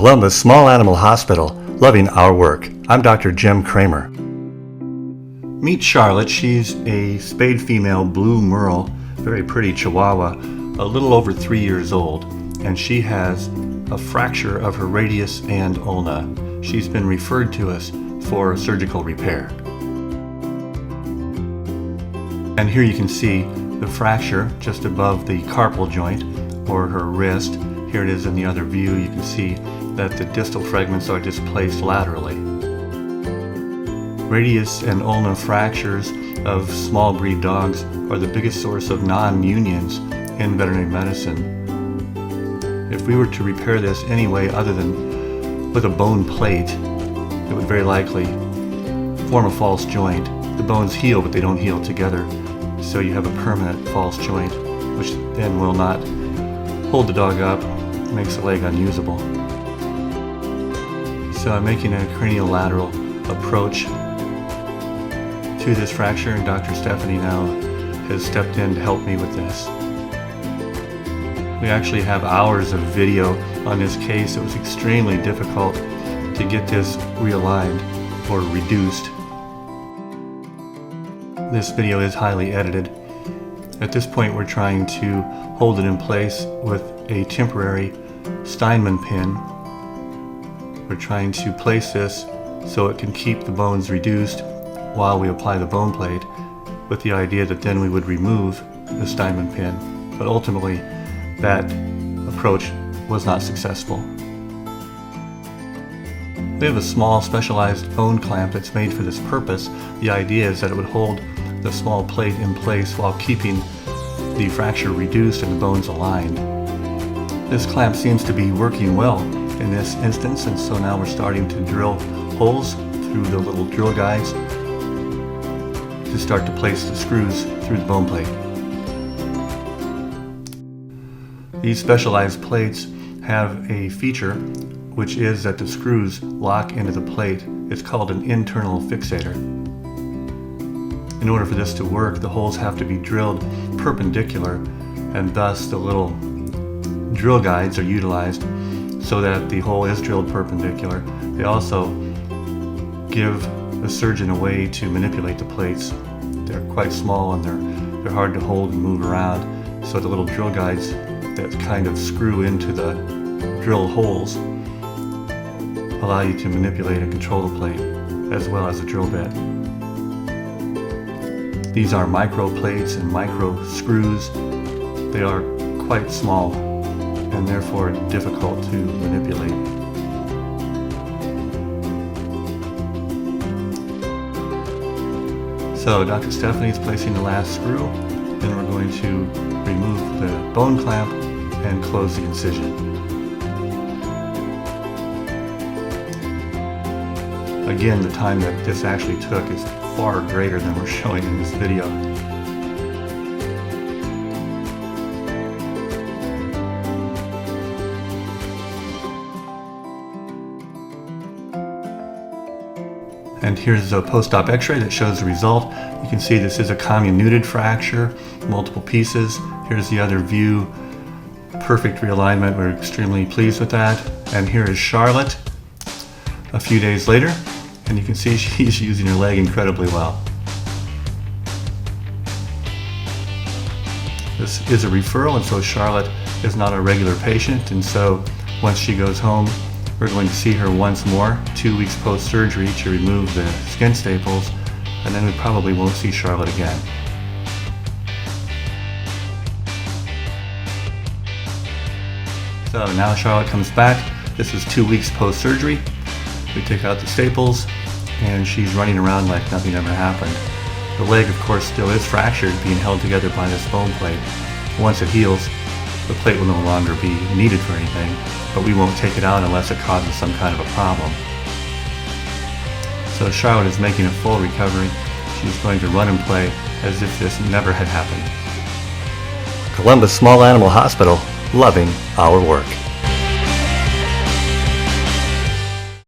Columbus Small Animal Hospital, loving our work. I'm Dr. Jim Kramer. Meet Charlotte. She's a spayed female blue merle, very pretty Chihuahua, a little over 3 years old, and she has a fracture of her radius and ulna. She's been referred to us for surgical repair. And here you can see the fracture just above the carpal joint or her wrist. Here it is in the other view. You can see that the distal fragments are displaced laterally. Radius and ulna fractures of small breed dogs are the biggest source of non-unions in veterinary medicine. If we were to repair this any way other than with a bone plate, it would very likely form a false joint. The bones heal, but they don't heal together, so you have a permanent false joint, which then will not hold the dog up, makes the leg unusable. So I'm making a craniolateral approach to this fracture, and Dr. Stephanie now has stepped in to help me with this. We actually have hours of video on this case. It was extremely difficult to get this realigned or reduced. This video is highly edited. At this point, we're trying to hold it in place with a temporary Steinman pin. We're trying to place this so it can keep the bones reduced while we apply the bone plate, with the idea that then we would remove the Steinman pin. But ultimately, that approach was not successful. We have a small specialized bone clamp that's made for this purpose. The idea is that it would hold the small plate in place while keeping the fracture reduced and the bones aligned. This clamp seems to be working well in this instance, and so now we're starting to drill holes through the little drill guides to start to place the screws through the bone plate. These specialized plates have a feature, which is that the screws lock into the plate. It's called an internal fixator. In order for this to work, the holes have to be drilled perpendicular, and thus the little drill guides are utilized so that the hole is drilled perpendicular. They also give the surgeon a way to manipulate the plates. They're quite small and they're hard to hold and move around, so the little drill guides that kind of screw into the drill holes allow you to manipulate and control the plate as well as the drill bit. These are micro plates and micro screws. They are quite small and therefore difficult to manipulate. So Dr. Stephanie is placing the last screw, then we're going to remove the bone clamp and close the incision. Again, the time that this actually took is far greater than we're showing in this video. And here's a post-op x-ray that shows the result. You can see this is a comminuted fracture, multiple pieces. Here's the other view, perfect realignment. We're extremely pleased with that. And here is Charlotte a few days later, and you can see she's using her leg incredibly well. This is a referral, and so Charlotte is not a regular patient, and so once she goes home, we're going to see her once more 2 weeks post-surgery to remove the skin staples, and then we probably won't see Charlotte again. So now Charlotte comes back. This is 2 weeks post-surgery. We take out the staples, and she's running around like nothing ever happened. The leg, of course, still is fractured, being held together by this bone plate. Once it heals, the plate will no longer be needed for anything, but we won't take it out unless it causes some kind of a problem. So Charlotte is making a full recovery. She's going to run and play as if this never had happened. Columbus Small Animal Hospital, loving our work.